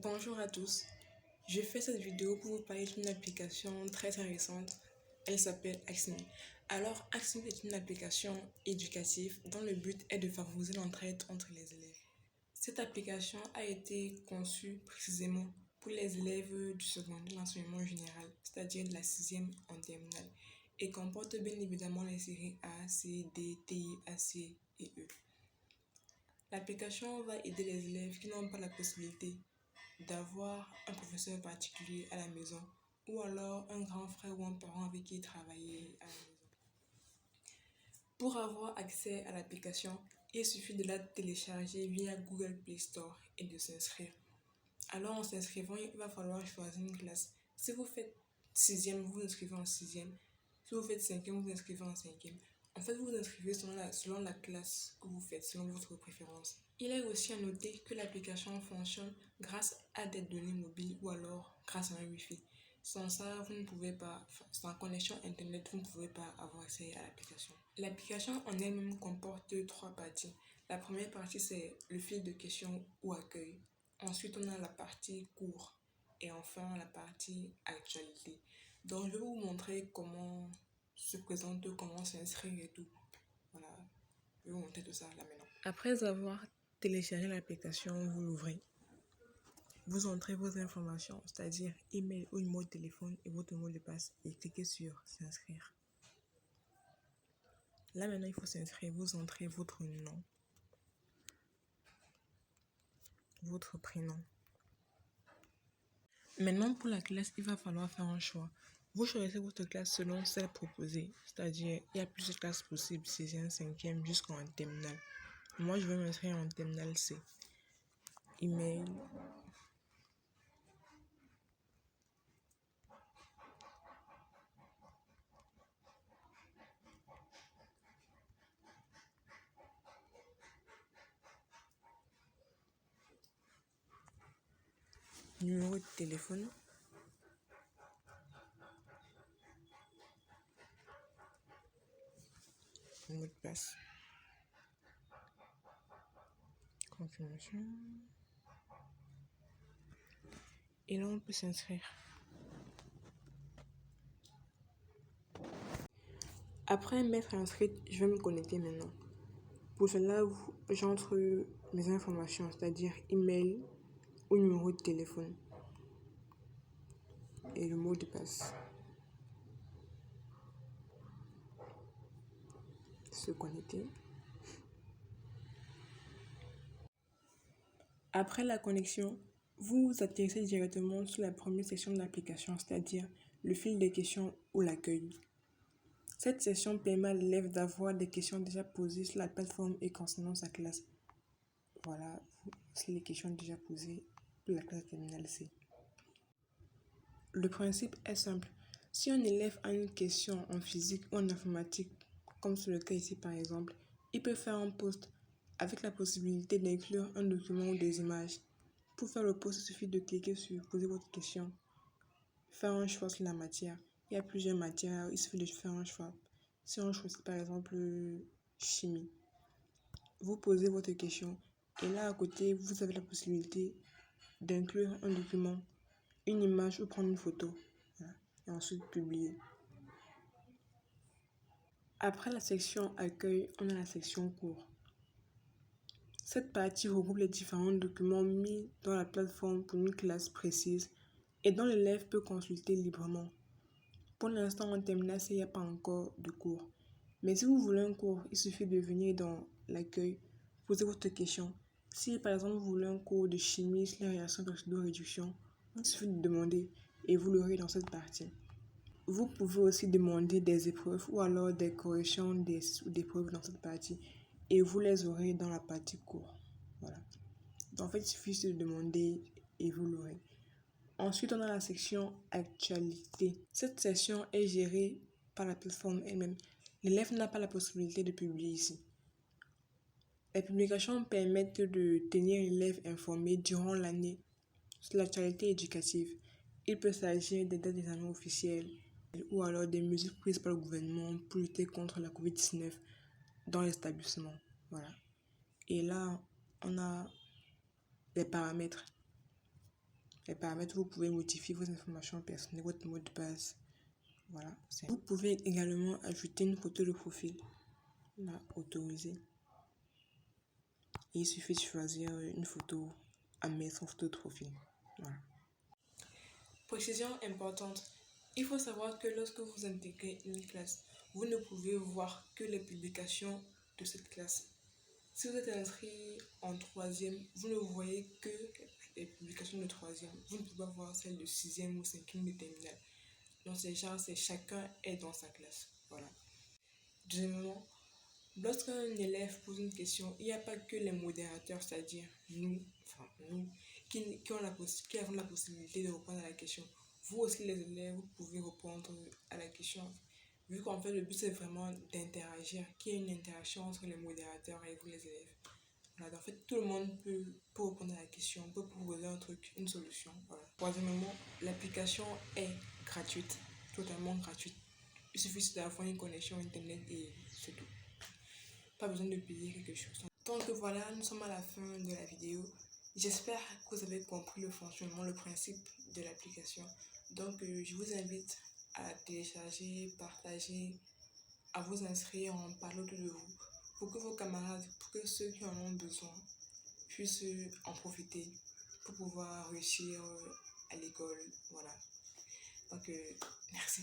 Bonjour à tous, je fais cette vidéo pour vous parler d'une application très récente. Elle s'appelle Axme. Alors, Axme est une application éducative dont le but est de favoriser l'entraide entre les élèves. Cette application a été conçue précisément pour les élèves du secondaire, l'enseignement général, c'est-à-dire de la sixième en terminale, et comporte bien évidemment les séries A, C, D, T, A, C et E. L'application va aider les élèves qui n'ont pas la possibilité d'avoir un professeur particulier à la maison ou alors un grand frère ou un parent avec qui travailler à la maison. Pour avoir accès à l'application, il suffit de la télécharger via Google Play Store et de s'inscrire. Alors en s'inscrivant, il va falloir choisir une classe. Si vous faites sixième, vous vous inscrivez en sixième. Si vous faites cinquième, vous vous inscrivez en cinquième. En fait, vous vous inscrivez selon la classe que vous faites, selon votre préférence. Il est aussi à noter que l'application fonctionne grâce à des données mobiles ou alors grâce à un Wi-Fi. Sans ça, vous ne pouvez pas, sans connexion Internet, vous ne pouvez pas avoir accès à l'application. L'application en elle-même comporte trois parties. La première partie, c'est le fil de questions ou accueil. Ensuite, on a la partie cours et enfin la partie actualité. Donc, je vais vous montrer comment se présenter, comment s'inscrire et tout. Voilà, je vais vous montrer tout ça là maintenant. Après avoir téléchargé l'application, vous l'ouvrez. Vous entrez vos informations, c'est-à-dire email ou numéro de téléphone et votre mot de passe et cliquez sur s'inscrire. Là maintenant, il faut s'inscrire. Vous entrez votre nom, votre prénom. Maintenant, pour la classe, il va falloir faire un choix. Vous choisissez votre classe selon celle proposée, c'est-à-dire il y a plusieurs classes possibles, 6e, 5e, jusqu'en terminale. Moi, je vais m'inscrire en terminale C. Email. Numéro de téléphone. Mot de passe. Confirmation. Et là, on peut s'inscrire. Après m'être inscrite, je vais me connecter maintenant. Pour cela, j'entre mes informations, c'est-à-dire email ou numéro de téléphone et le mot de passe. Se connecter. Après la connexion, vous atterrissez directement sur la première section de l'application, c'est-à-dire le fil des questions ou l'accueil. Cette section permet à l'élève d'avoir des questions déjà posées sur la plateforme et concernant sa classe. Voilà, c'est les questions déjà posées pour la classe terminale C. Le principe est simple. Si un élève a une question en physique ou en informatique, comme c'est le cas ici par exemple, il peut faire un post avec la possibilité d'inclure un document ou des images. Pour faire le post, il suffit de cliquer sur poser votre question, faire un choix sur la matière. Il y a plusieurs matières, il suffit de faire un choix. Si on choisit par exemple chimie, vous posez votre question et là à côté, vous avez la possibilité d'inclure un document, une image ou prendre une photo. Voilà. Et ensuite publier. Après la section accueil, on a la section cours. Cette partie regroupe les différents documents mis dans la plateforme pour une classe précise et dont l'élève peut consulter librement. Pour l'instant, en terminale, il n'y a pas encore de cours. Mais si vous voulez un cours, il suffit de venir dans l'accueil, poser votre question. Si par exemple vous voulez un cours de chimie sur les réactions d'oxydo-réduction, il suffit de demander et vous l'aurez dans cette partie. Vous pouvez aussi demander des épreuves ou alors des corrections d'épreuves dans cette partie et vous les aurez dans la partie cours. Voilà. Donc, en fait, il suffit de demander et vous l'aurez. Ensuite, on a la section actualité. Cette section est gérée par la plateforme elle-même. L'élève n'a pas la possibilité de publier ici. Les publications permettent de tenir l'élève informé durant l'année sur l'actualité éducative. Il peut s'agir des dates des années officielles ou alors des mesures prises par le gouvernement pour lutter contre la COVID-19 dans l'établissement. Voilà. Et là, on a les paramètres. Les paramètres, vous pouvez modifier vos informations personnelles, votre mot de passe. Voilà. Vous pouvez également ajouter une photo de profil. Là, autoriser. Et il suffit de choisir une photo à mettre en photo de profil. Voilà. Précision importante. Il faut savoir que lorsque vous intégrez une classe, vous ne pouvez voir que les publications de cette classe. Si vous êtes inscrit en troisième, vous ne voyez que les publications de troisième. Vous ne pouvez pas voir celles de sixième ou cinquième de terminale. Donc c'est genre, chacun est dans sa classe. Voilà. Deuxièmement, lorsqu'un élève pose une question, il n'y a pas que les modérateurs, c'est-à-dire nous, qui avons la possibilité de répondre à la question. Vous aussi, les élèves, vous pouvez répondre à la question. Vu qu'en fait, le but, c'est vraiment d'interagir, qu'il y ait une interaction entre les modérateurs et vous, les élèves. Voilà, en fait, tout le monde peut répondre à la question, peut proposer un truc, une solution. Voilà. Troisièmement, l'application est gratuite, totalement gratuite. Il suffit d'avoir une connexion Internet et c'est tout. Pas besoin de payer quelque chose. Donc voilà, nous sommes à la fin de la vidéo. J'espère que vous avez compris le fonctionnement, le principe de l'application. Donc je vous invite à la télécharger, partager, à vous inscrire, en parler autour de vous, pour que vos camarades, pour que ceux qui en ont besoin puissent en profiter pour pouvoir réussir à l'école. Voilà. Donc merci.